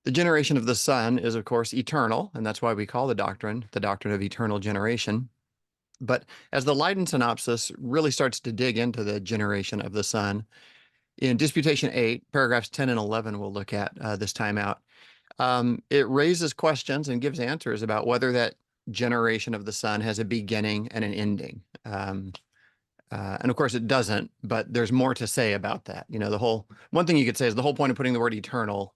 The generation of the Son is, of course, eternal, and that's why we call the doctrine of eternal generation. But as the Leiden synopsis really starts to dig into the generation of the Son, in Disputation 8, paragraphs 10 and 11, we'll look at this time out. It raises questions and gives answers about whether that generation of the Son has a beginning and an ending. And of course it doesn't, but there's more to say about that. One thing you could say is the whole point of putting the word eternal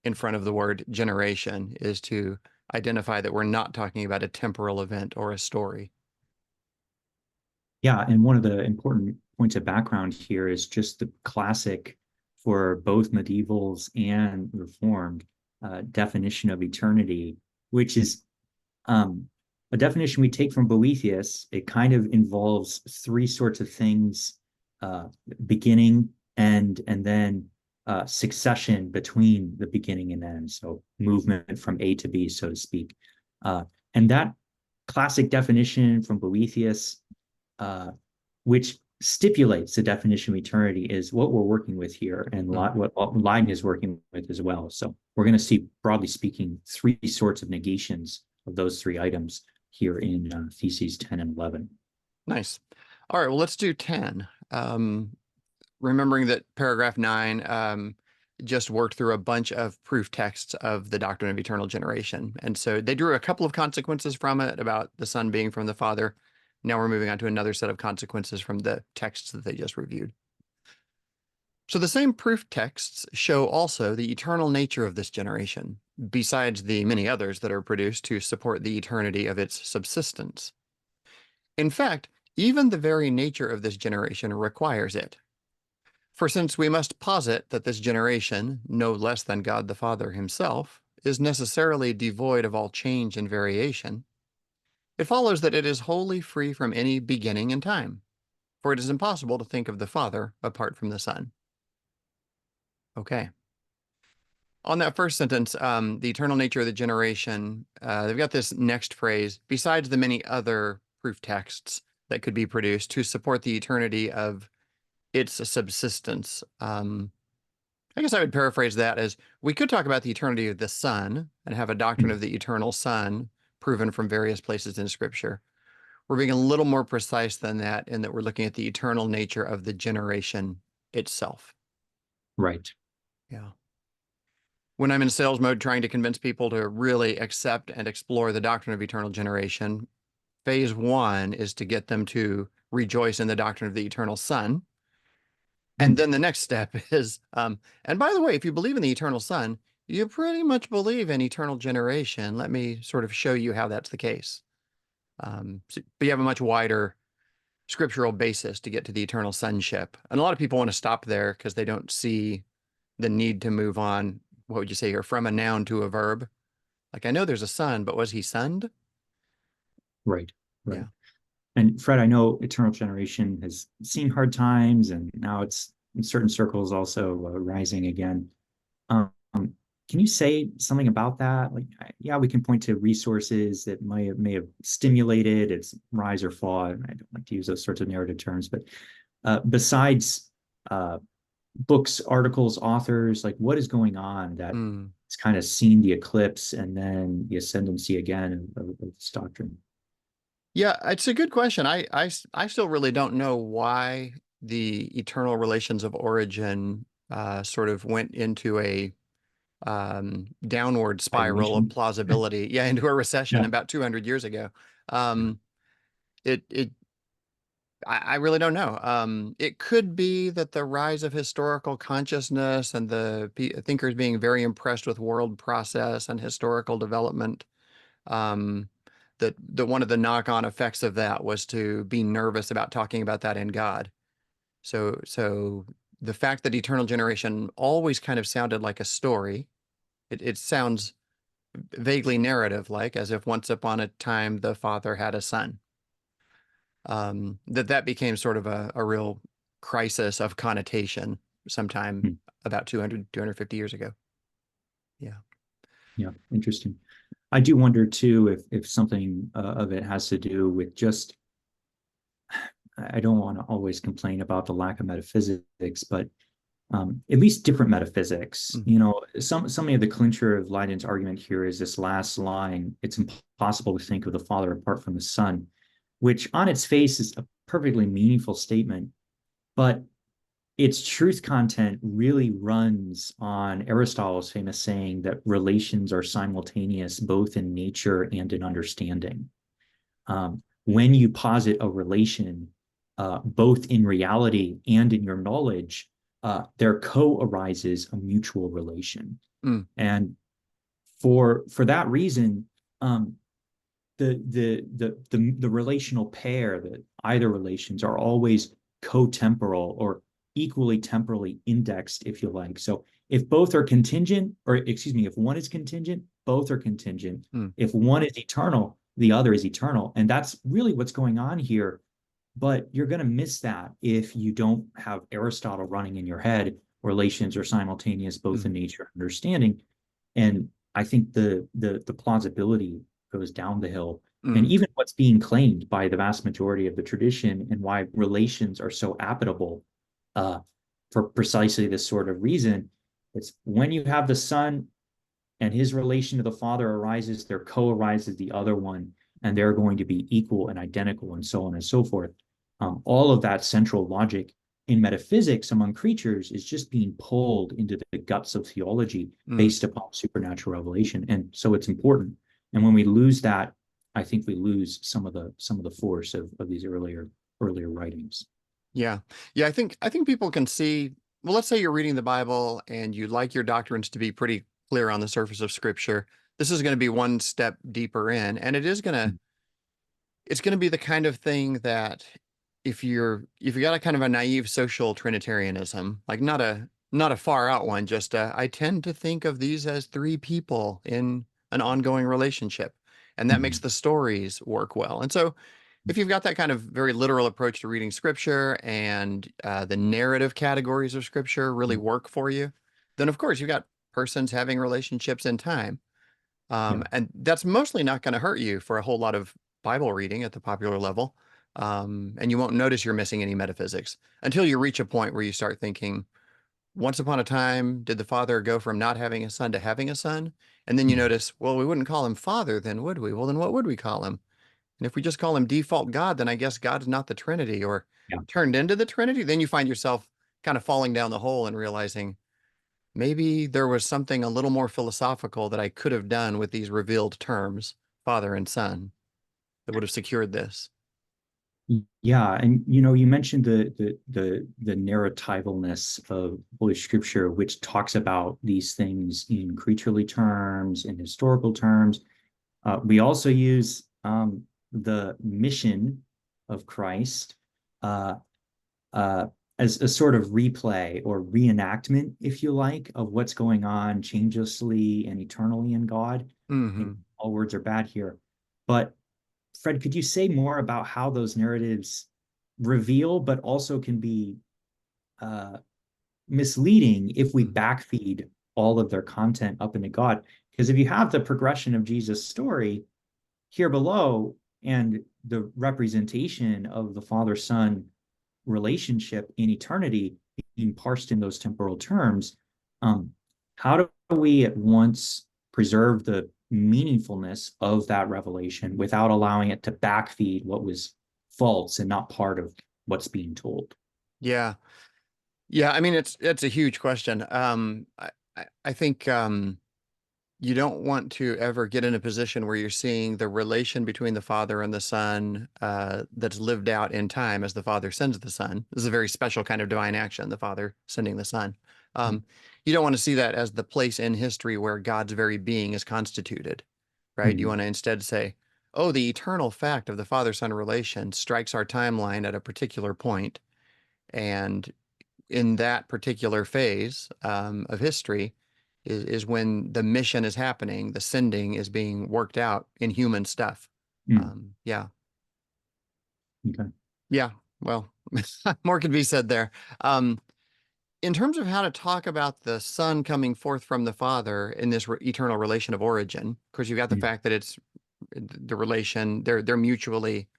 in front of the word generation is to identify that we're not talking about a temporal event or a story. Yeah, and one of the important points of background here is just the classic for both medievals and Reformed definition of eternity, which is a definition we take from Boethius. It kind of involves three sorts of things: beginning, end, and then succession between the beginning and end. So movement from A to B, so to speak. And that classic definition from Boethius, which stipulates the definition of eternity, is what we're working with here, and what Leiden is working with as well. So we're going to see, broadly speaking, three sorts of negations of those three items here in Theses 10 and 11. Nice. All right, well, let's do 10. Remembering that paragraph 9 just worked through a bunch of proof texts of the doctrine of eternal generation. And so they drew a couple of consequences from it about the Son being from the Father. Now we're moving on to another set of consequences from the texts that they just reviewed. So the same proof texts show also the eternal nature of this generation, besides the many others that are produced to support the eternity of its subsistence. In fact, even the very nature of this generation requires it. For since we must posit that this generation, no less than God the Father himself, is necessarily devoid of all change and variation, it follows that it is wholly free from any beginning in time, for it is impossible to think of the Father apart from the Son. Okay. On that first sentence, the eternal nature of the generation, they've got this next phrase, besides the many other proof texts that could be produced to support the eternity of its subsistence. I guess I would paraphrase that as we could talk about the eternity of the Son and have a doctrine of the eternal Son proven from various places in Scripture. We're being a little more precise than that in that we're looking at the eternal nature of the generation itself. Right. Yeah. When I'm in sales mode trying to convince people to really accept and explore the doctrine of eternal generation, phase 1 is to get them to rejoice in the doctrine of the eternal Son. And then the next step is, and by the way, if you believe in the eternal Son, you pretty much believe in eternal generation. Let me sort of show you how that's the case. But you have a much wider scriptural basis to get to the eternal sonship. And a lot of people want to stop there because they don't see the need to move on. What would you say here? From a noun to a verb. Like, I know there's a son, but was he sunned? Right. Right. Yeah. And Fred, I know eternal generation has seen hard times, and now it's in certain circles also rising again. Um, can you say something about that? Like, yeah, we can point to resources that may have stimulated its rise or fall. I don't like to use those sorts of narrative terms, but besides books, articles, authors, like what is going on that it's kind of seen the eclipse and then the ascendancy again of this doctrine? Yeah, it's a good question. I still really don't know why the eternal relations of origin sort of went into a downward spiral of Stagnation. plausibility. Yeah, into a recession Yeah. about 200 years ago. It I really don't know. It could be that the rise of historical consciousness and the thinkers being very impressed with world process and historical development, um, that one of the knock-on effects of that was to be nervous about talking about that in God. So the fact that eternal generation always kind of sounded like a story, it sounds vaguely narrative, like as if once upon a time the father had a son. That became sort of a real crisis of connotation sometime Hmm. about 250 years ago. Yeah. Yeah, interesting. I do wonder too if something of it has to do with just, I don't want to always complain about the lack of metaphysics, but at least different metaphysics. Mm. You know, some of the clincher of Leiden's argument here is this last line: "It's impossible to think of the Father apart from the Son," which on its face is a perfectly meaningful statement, but its truth content really runs on Aristotle's famous saying that relations are simultaneous both in nature and in understanding. When you posit a relation, both in reality and in your knowledge, there co-arises a mutual relation. Mm. And for that reason, the relational pair, that either relations, are always co-temporal or equally temporally indexed, if you like. So if both are contingent, or excuse me, if one is contingent, both are contingent. Mm. If one is eternal, the other is eternal. And that's really what's going on here. But you're going to miss that if you don't have Aristotle running in your head. Relations are simultaneous both Mm. in nature and understanding. And I think the plausibility goes down the hill. And Mm. even what's being claimed by the vast majority of the tradition, and why relations are so applicable, for precisely this sort of reason, it's when you have the Son and his relation to the Father arises, there co-arises the other one, and they're going to be equal and identical, and so on and so forth. All of that central logic in metaphysics among creatures is just being pulled into the guts of theology Mm. based upon supernatural revelation, and so it's important. And when we lose that, I think we lose some of the force of these earlier writings. Yeah. Yeah, I think people can see, well, let's say you're reading the Bible and you like your doctrines to be pretty clear on the surface of scripture. This is going to be one step deeper in, and it's going to be the kind of thing that if you got a kind of a naive social Trinitarianism, like not a far out one, just I tend to think of these as three people in an ongoing relationship, and that makes Mhm. the stories work well. And so if you've got that kind of very literal approach to reading scripture, and the narrative categories of scripture really Mhm. work for you, then of course you've got persons having relationships in time. Yeah. And that's mostly not going to hurt you for a whole lot of Bible reading at the popular level. And you won't notice you're missing any metaphysics until you reach a point where you start thinking, once upon a time, did the father go from not having a son to having a son? And then you Mhm. notice, well, we wouldn't call him father then, would we? Well, then what would we call him? And if we just call him default God, then I guess God's not the Trinity, or Yeah. turned into the Trinity. Then you find yourself kind of falling down the hole and realizing maybe there was something a little more philosophical that I could have done with these revealed terms, father and son, that would have secured this. Yeah, and you know, you mentioned the narrativalness of Holy Scripture, which talks about these things in creaturely terms, in historical terms. We also use the mission of Christ uh, uh, as a sort of replay or reenactment, if you like, of what's going on changelessly and eternally in God. I think Hmm. all words are bad here, but Fred, could you say more about how those narratives reveal, but also can be uh, misleading if we backfeed all of their content up into God? Because if you have the progression of Jesus' story here below and the representation of the Father-Son relationship in eternity being parsed in those temporal terms, um, how do we at once preserve the meaningfulness of that revelation without allowing it to backfeed what was false and not part of what's being told? Yeah. Yeah. I mean, it's a huge question. I think you don't want to ever get in a position where you're seeing the relation between the father and the son that's lived out in time as the father sends the son. This is a very special kind of divine action, the father sending the son. Um, you don't want to see that as the place in history where God's very being is constituted, right? You Mhm. want to instead say, oh, the eternal fact of the father-son relation strikes our timeline at a particular point, and in that particular phase of history is when the mission is happening, the sending is being worked out in human stuff. Mm. Yeah, Okay. yeah. Well, more could be said there. Um, in terms of how to talk about the son coming forth from the father in this eternal relation of origin, because you've got the Mm. fact that it's the relation, they're mutually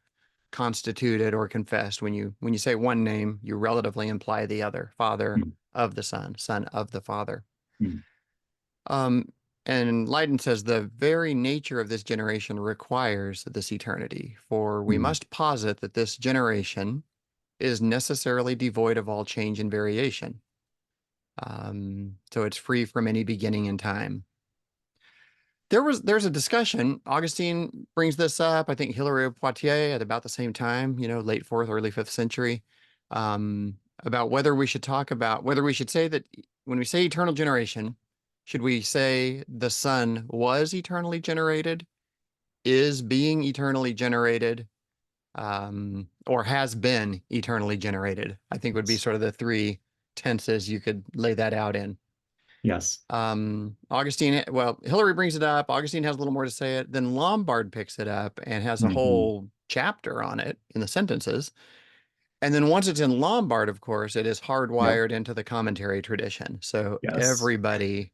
constituted or confessed. When you say one name, you relatively imply the other, father, Mm. of the Son, Son of the Father. Mm. Um, and Leiden says the very nature of this generation requires this eternity, for we Mm. must posit that this generation is necessarily devoid of all change and variation. So it's free from any beginning in time. There's a discussion. Augustine brings this up. I think Hilary of Poitiers at about the same time, late fourth, early fifth century, about whether we should say that when we say eternal generation, should we say the Son was eternally generated, is being eternally generated, or has been eternally generated? I think would be Yes. sort of the three tenses you could lay that out in. Yes. Hilary brings it up. Augustine has a little more to say it. Then Lombard picks it up and has a Mhm. whole chapter on it in the sentences. And then once it's in Lombard, of course, it is Yep. hardwired into the commentary tradition. So Yes. everybody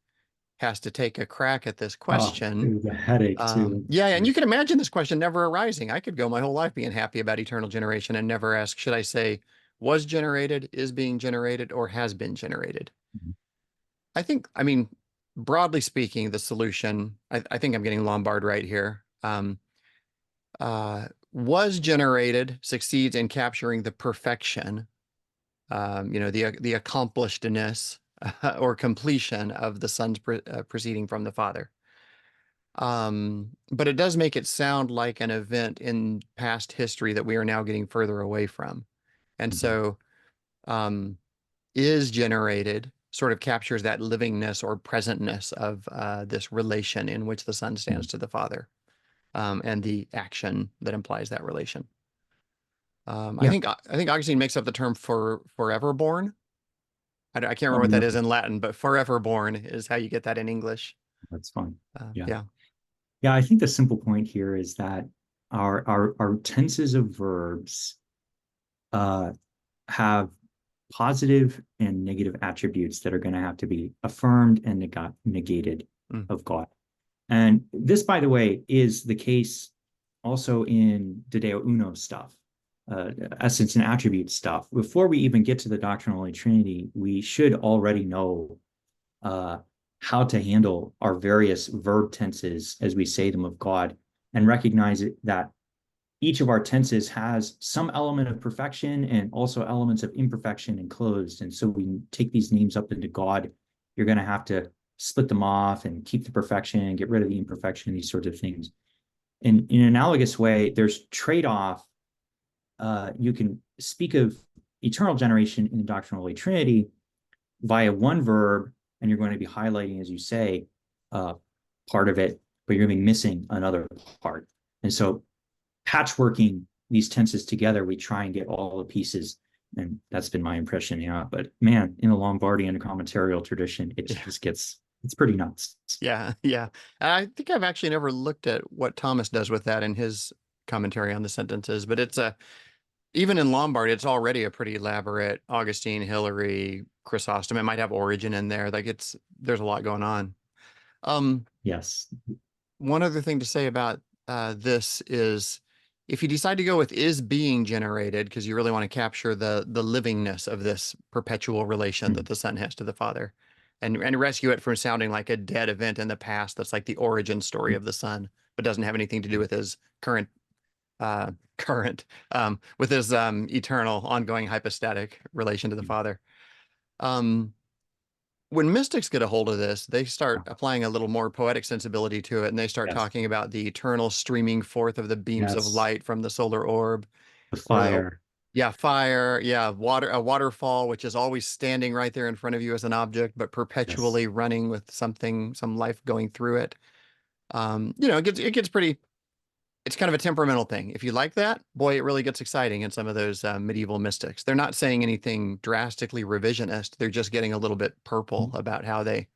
has to take a crack at this Oh, it question. was a headache too. Yeah, and you can imagine this question never arising. I could go my whole life being happy about eternal generation and never ask, should I say was generated, is being generated, or has been generated? Mhm. I mean, broadly speaking, the solution, I think I'm getting Lombard right here, was generated succeeds in capturing the perfection, the accomplishedness or completion of the Son's proceeding from the Father. But it does make it sound like an event in past history that we are now getting further away from. And Mhm. so, um, is generated sort of captures that livingness or presentness of this relation in which the Son stands Mhm. to the Father, and the action that implies that relation. Yeah, I think Augustine makes up the term for forever born. I can't remember what that is really, in Latin, but forever born is how you get that in English. that's fine. Yeah. Yeah. Yeah, I think the simple point here is that our tenses of verbs uh, have positive and negative attributes that are going to have to be affirmed and negated Mm. of God. And this, by the way, is the case also in De Deo Uno stuff, essence and attribute stuff. Before we even get to the doctrinal Holy Trinity, we should already know uh, how to handle our various verb tenses as we say them of God, and recognize that each of our tenses has some element of perfection and also elements of imperfection enclosed. And so we take these names up into God. You're going to have to split them off and keep the perfection and get rid of the imperfection, these sorts of things. In an analogous way, there's trade-off. You can speak of eternal generation in the doctrinal Holy Trinity via one verb, and you're going to be highlighting, as you say, part of it, but you're going to be missing another part. And so patchworking these tenses together, we try and get all the pieces. And that's been my impression. Yeah. But man, in the Lombardian commentarial tradition, it Yeah. just it's pretty nuts. Yeah. Yeah. I think I've actually never looked at what Thomas does with that in his commentary on the sentences, but even in Lombard, it's already a pretty elaborate Augustine, Hilary, Chrysostom. It might have Origin in there. There's a lot going on. Um, Yes. One other thing to say about this is if you decide to go with is being generated, because you really want to capture the livingness of this perpetual relation that Mm. the Son has to the Father, and rescue it from sounding like a dead event in the past that's like the origin story of the Son, but doesn't have anything to do with his current uh current with his eternal ongoing hypostatic relation to the Father. Um when mystics get a hold of this, they start applying a little more poetic sensibility to it, and they start Yes. talking about the eternal streaming forth of the beams of Yes. light from the solar orb, The or the fire. yeah, fire, yeah, a waterfall, which is always standing right there in front of you as an object, but Yes. perpetually running with some life going through it. It gets pretty. It's kind of a temperamental thing. If you like that, boy, it really gets exciting in some of those medieval mystics. They're not saying anything drastically revisionist. They're just getting a little bit purple about how they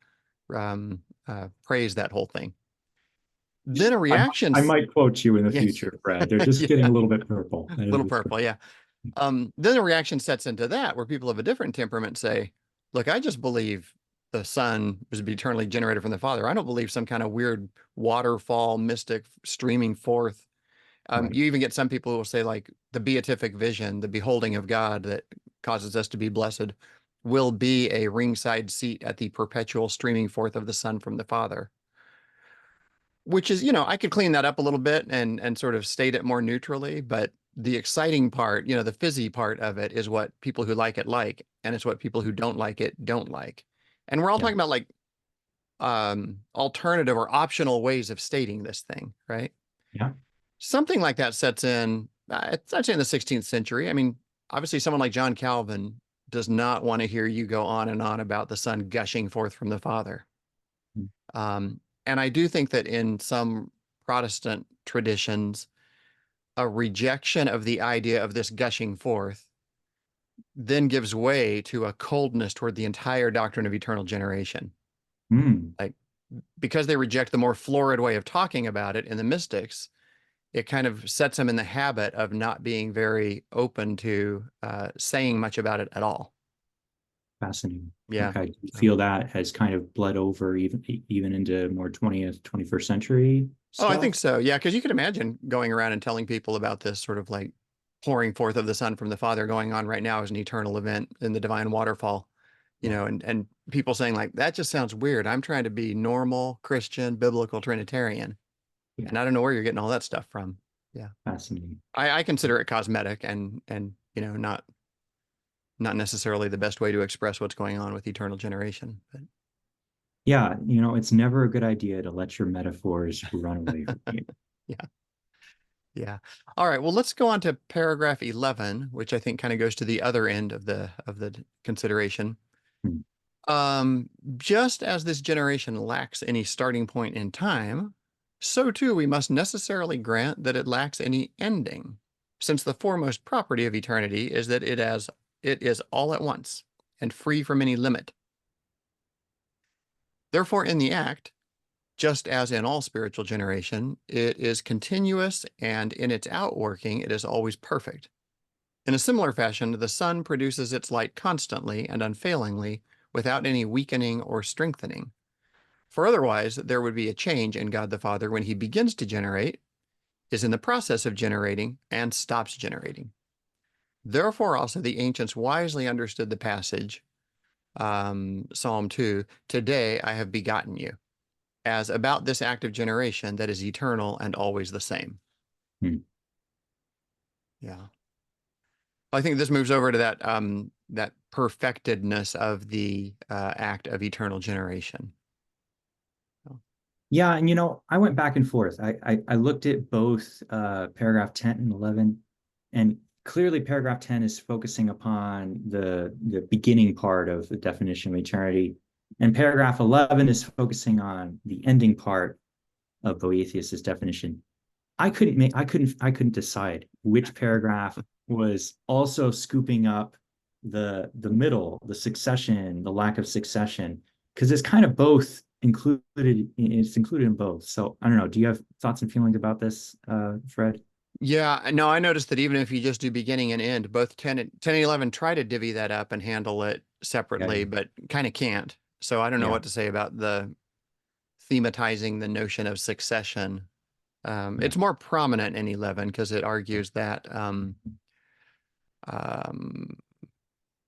praise that whole thing. Then a I, reaction, I might quote you in the yeah, future, Fred. They're just getting yeah, a little bit purple. a little purple, yeah. Then a reaction sets into that where people of a different temperament say, look, I just believe the Son was eternally generated from the Father. I don't believe some kind of weird waterfall mystic streaming forth. Right. You even get some people who will say like the beatific vision, the beholding of God that causes us to be blessed will be a ringside seat at the perpetual streaming forth of the Son from the Father. Which is, I could clean that up a little bit and sort of state it more neutrally, but the exciting part, the fizzy part of it is what people who like, and it's what people who don't like it don't like. And we're all Yeah. talking about like alternative or optional ways of stating this thing, right? Yeah. Something like that sets in, I'd say in the 16th century. I mean, obviously someone like John Calvin does not want to hear you go on and on about the Son gushing forth from the Father. Mm. And I do think that in some Protestant traditions, a rejection of the idea of this gushing forth then gives way to a coldness toward the entire doctrine of eternal generation. Mm. Like, because they reject the more florid way of talking about it in the mystics, it kind of sets them in the habit of not being very open to saying much about it at all. Fascinating. Yeah. Okay. Do you feel that has kind of bled over even into more 20th, 21st century Oh, I stuff? think so. Yeah, because you could imagine going around and telling people about this sort of like pouring forth of the Son from the Father going on right now as an eternal event in the divine waterfall, Yeah. and people saying like, that just sounds weird. I'm trying to be normal Christian, biblical Trinitarian, Yeah. and I don't know where you're getting all that stuff from. Yeah. Fascinating. I consider it cosmetic and not necessarily the best way to express what's going on with eternal generation. But Yeah. It's never a good idea to let your metaphors run away from you. yeah. Yeah. All right. Well, let's go on to paragraph 11, which I think kind of goes to the other end of the consideration. Hmm. Just as this generation lacks any starting point in time, so too we must necessarily grant that it lacks any ending, since the foremost property of eternity is that it is all at once and free from any limit. Therefore, in the act, just as in all spiritual generation, it is continuous, and in its outworking, it is always perfect. In a similar fashion, the sun produces its light constantly and unfailingly, without any weakening or strengthening. For otherwise, there would be a change in God the Father when he begins to generate, is in the process of generating, and stops generating. Therefore, also the ancients wisely understood the passage, Psalm 2, today I have begotten you, as about this act of generation that is eternal and always the same. Hmm. Yeah. I think this moves over to that perfectedness of the act of eternal generation. Yeah, and I went back and forth. I looked at both paragraph 10 and 11, and clearly paragraph 10 is focusing upon the beginning part of the definition of eternity, and paragraph 11 is focusing on the ending part of Boethius's definition. I couldn't decide which paragraph was also scooping up the middle, the succession, the lack of succession, because it's kind of both included. It's included in both. So I don't know. Do you have thoughts and feelings about this, Fred? Yeah, no, I noticed that even if you just do beginning and end, both 10 and 11 try to divvy that up and handle it Yeah, separately, but kind of can't. So I don't know yeah, what to say about the thematizing the notion of succession. yeah, It's more prominent in 11 because it argues that um,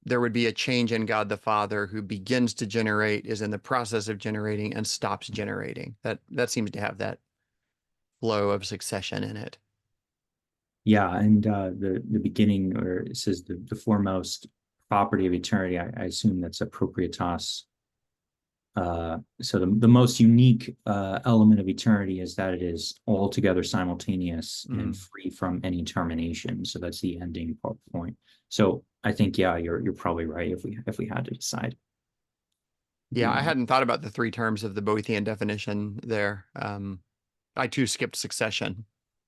there would be a change in God the Father who begins to generate, is in the process of generating, and stops generating. That seems to have that flow of succession in it. yeah. And the beginning, or it says the foremost property of eternity. I assume that's a proprietas. So the most unique element of eternity is that it is altogether simultaneous and free from any termination. So that's the ending point. So I think, yeah, you're probably right if we had to decide. Yeah, I hadn't thought about the three terms of the Boethian definition there. I too skipped succession.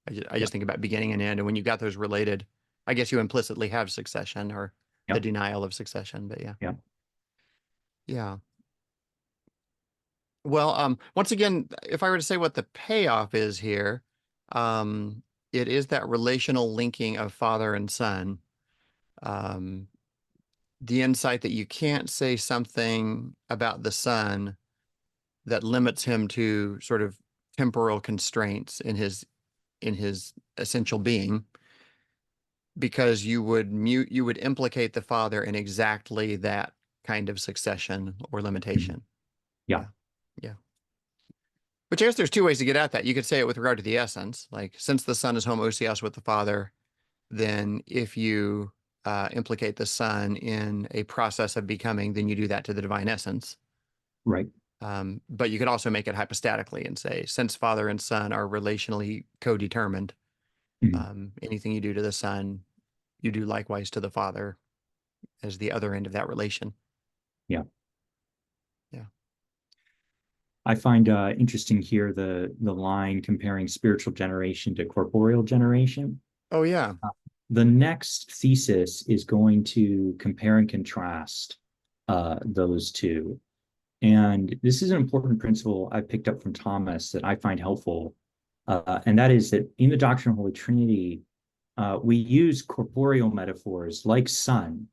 I Yeah, just think about beginning and end, and when you got those related, I guess you implicitly have succession or the yeah, denial of succession. But yeah, yeah. yeah. Well, once again, if I were to say what the payoff is here, um, it is that relational linking of father and son. Um, the insight that you can't say something about the son that limits him to sort of temporal constraints in his essential being, because you would implicate the father in exactly that kind of succession or Mhm. limitation. Yeah. Yeah. Which I guess there's two ways to get at that. You could say it with regard to the essence, like since the Son is homoousios with the Father, then if you implicate the Son in a process of becoming, then you do that to the divine essence. Right. But you could also make it hypostatically and say, since Father and Son are relationally co-determined, Mhm. anything you do to the Son, you do likewise to the Father as the other end of that relation. Yeah. Yeah. I find interesting here the line comparing spiritual generation to corporeal generation. Oh, yeah. The next thesis is going to compare and contrast those two. And this is an important principle I picked up from Thomas that I find helpful. And that is that in the doctrine of Holy Trinity, we use corporeal metaphors like sun,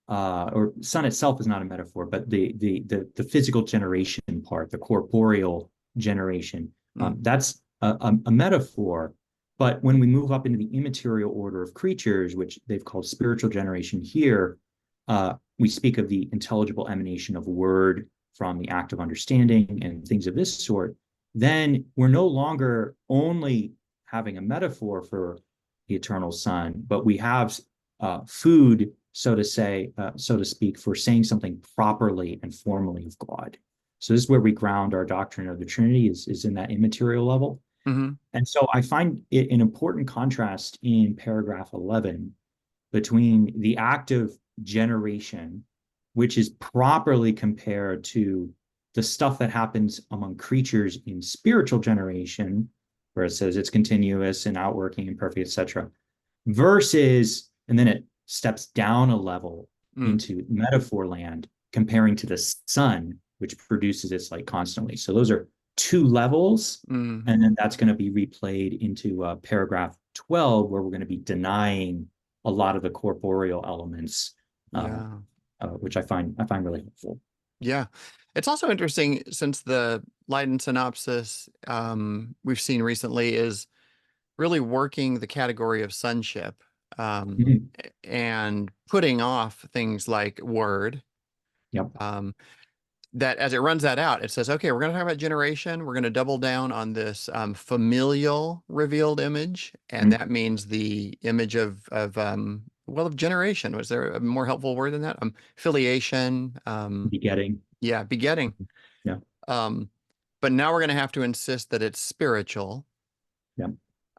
or sun itself is not a metaphor, but the physical generation part, the corporeal generation, Mm. that's a metaphor. But when we move up into the immaterial order of creatures, which they've called spiritual generation here, we speak of the intelligible emanation of word from the act of understanding and things of this sort. Then we're no longer only having a metaphor for the eternal Son, but we have food, so to say, so to speak, for saying something properly and formally of God. So this is where we ground our doctrine of the Trinity is in that immaterial level. Hmm. And so I find it an important contrast in paragraph 11 between the act of generation, which is properly compared to the stuff that happens among creatures in spiritual generation, where it says it's continuous and outworking and perfect, etc., versus, and then it steps down a level Mm. into metaphor land, comparing to the sun, which produces its light constantly. So those are two levels. Mm. And then that's going to be replayed into paragraph 12, where we're going to be denying a lot of the corporeal elements, Yeah. which I find really helpful. Yeah. It's also interesting since the Leiden synopsis we've seen recently is really working the category of sonship, Mhm. and putting off things like word. Yep. Um, that as it runs that out, it says, okay, we're going to talk about generation. We're going to double down on this familial revealed image, and Mhm. that means the image of generation. Was there a more helpful word than that? Filiation. Begetting. Yeah, begetting. Yeah. Um, but now we're going to have to insist that it's spiritual, Yeah.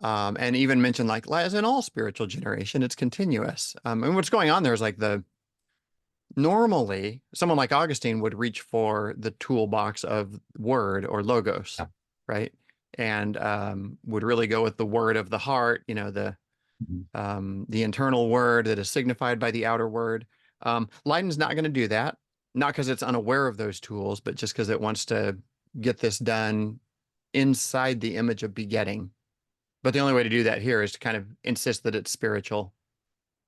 and even mention like as in all spiritual generation, it's continuous. And what's going on there is like normally someone like Augustine would reach for the toolbox of word or logos, Yeah. right? And would really go with the word of the heart, Mhm. the internal word that is signified by the outer word. Leiden's not going to do that, not because it's unaware of those tools, but just because it wants to get this done inside the image of begetting. But the only way to do that here is to kind of insist that it's spiritual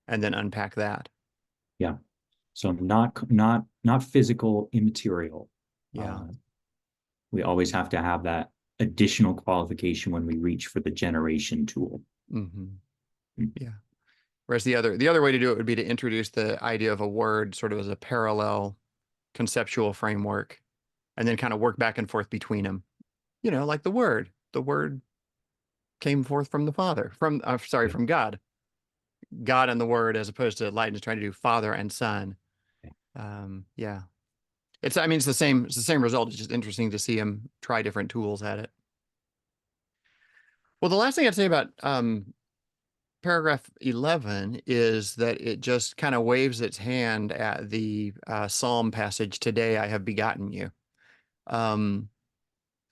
and then unpack that. Yeah. So not physical, immaterial. Yeah. Uh, we always have to have that additional qualification when we reach for the generation tool. Hmm. Mm. Yeah. Whereas the other way to do it would be to introduce the idea of a word sort of as a parallel conceptual framework, and then kind of work back and forth between them. Like the word. The word came forth from the Father, Yeah. from God. God and the Word, as opposed to Leiden's trying to do Father and Son. Yeah. It's the same result. It's just interesting to see him try different tools at it. Well, the last thing I'd say about paragraph 11 is that it just kind of waves its hand at the Psalm passage, "Today I have begotten you." Um,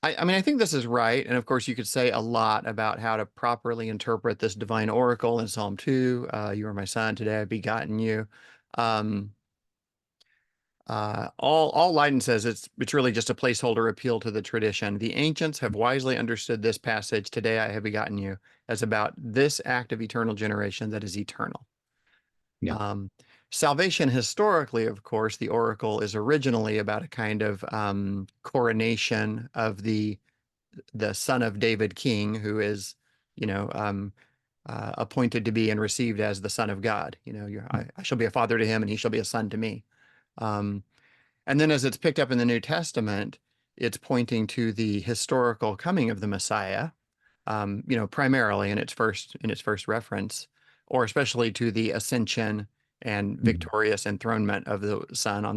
I mean, I think this is right. And of course, you could say a lot about how to properly interpret this divine oracle in Psalm 2. You are my son, today I've begotten you. Um, all Leiden says it's really just a placeholder appeal to the tradition. The ancients have wisely understood this passage, "Today I have begotten you," as about this act of eternal generation that is eternal. Yeah. Um, Salvation historically, of course, the oracle is originally about a kind of coronation of the son of David king, who is, appointed to be and received as the son of God. I shall be a father to him and he shall be a son to me. And then as it's picked up in the New Testament, it's pointing to the historical coming of the Messiah, primarily in its first reference, or especially to the ascension and Mhm. victorious enthronement of the Son on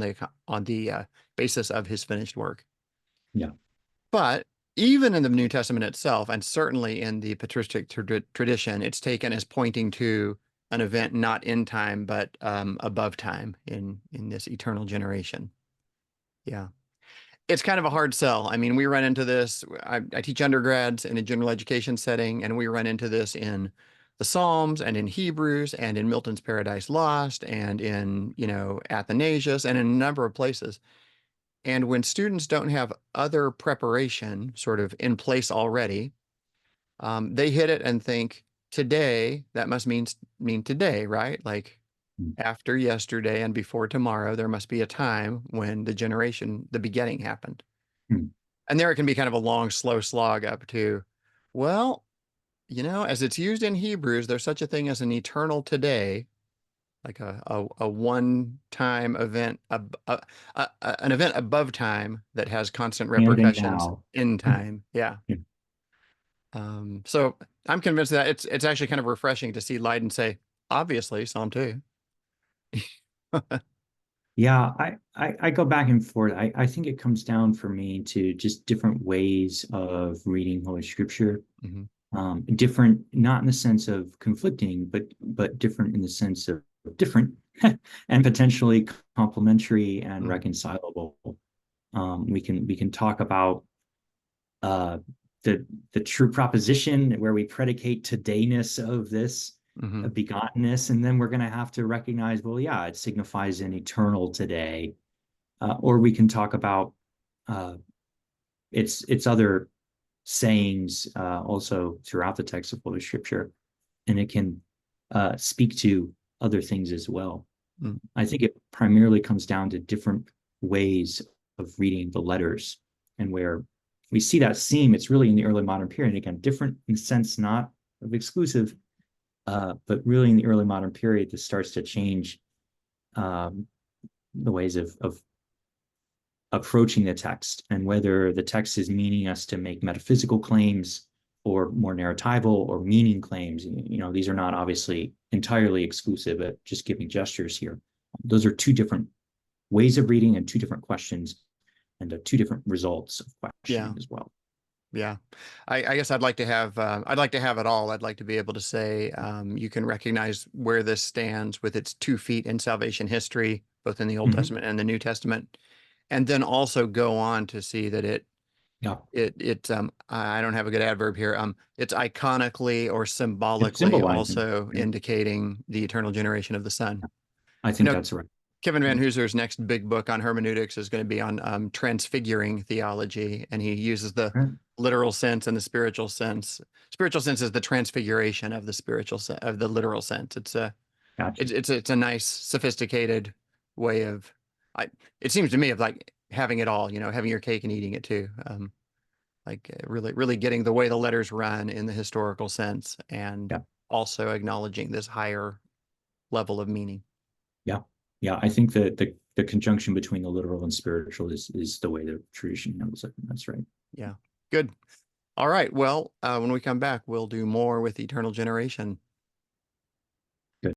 the basis of his finished work. Yeah. But even in the New Testament itself, and certainly in the patristic tradition, it's taken as pointing to an event not in time, but above time in this eternal generation. Yeah. It's kind of a hard sell. I mean, we run into this. I teach undergrads in a general education setting, and we run into this in the Psalms and in Hebrews and in Milton's Paradise Lost and in, Athanasius and in a number of places. And when students don't have other preparation sort of in place already, they hit it and think today, that must mean today, right? Like Mm. after yesterday and before tomorrow, there must be a time when the begetting happened. Mm. And there it can be kind of a long, slow slog up to, well, as it's used in Hebrews, there's such a thing as an eternal today, like a one-time event, an event above time that has constant And repercussions now. in time. Yeah. Yeah. So I'm convinced that it's actually kind of refreshing to see Leiden say, obviously, Psalm 2. Yeah, I go back and forth. I think it comes down for me to just different ways of reading Holy Scripture. Mhm. Different, not in the sense of conflicting, but different in the sense of different and potentially complementary and Mhm. reconcilable. We can talk about uh, the true proposition where we predicate todayness of this Mhm. begottenness, and then we're going to have to recognize, well, yeah, it signifies an eternal today. Or we can talk about uh, its other sayings also throughout the text of Holy Scripture, and it can speak to other things as well. Mhm. I think it primarily comes down to different ways of reading the letters, and where we see that seam, it's really in the early modern period. Again, different in the sense not of exclusive, but really in the early modern period, this starts to change the ways of approaching the text, and whether the text is meaning us to make metaphysical claims or more narratival or meaning claims. These are not obviously entirely exclusive, but just giving gestures here. Those are two different ways of reading and two different questions, and two different results of Yeah. questioning as well. Yeah. I guess I'd like to have it all. I'd like to be able to say you can recognize where this stands with its 2 feet in salvation history, both in the Old Mhm. Testament and the New Testament, and then also go on to see that Yeah, I don't have a good adverb here. It's iconically or it's symbolically symbolizing. also Yeah. indicating the eternal generation of the Son. I I think know that's right. Kevin Yeah. Van Hooser's next big book on hermeneutics is going to be on transfiguring theology, and he uses the Right. literal sense and the spiritual sense. Spiritual sense is the transfiguration of the of the literal sense. Gotcha. It's a nice, sophisticated way of, I. It seems to me of like having it all, having your cake and eating it too. Really, really getting the way the letters run in the historical sense, and Yeah. also acknowledging this higher level of meaning. Yeah. Yeah. I think that the conjunction between the literal and spiritual is the way the tradition handles it. That's right. Yeah. Good. All right. Well, when we come back, we'll do more with eternal generation.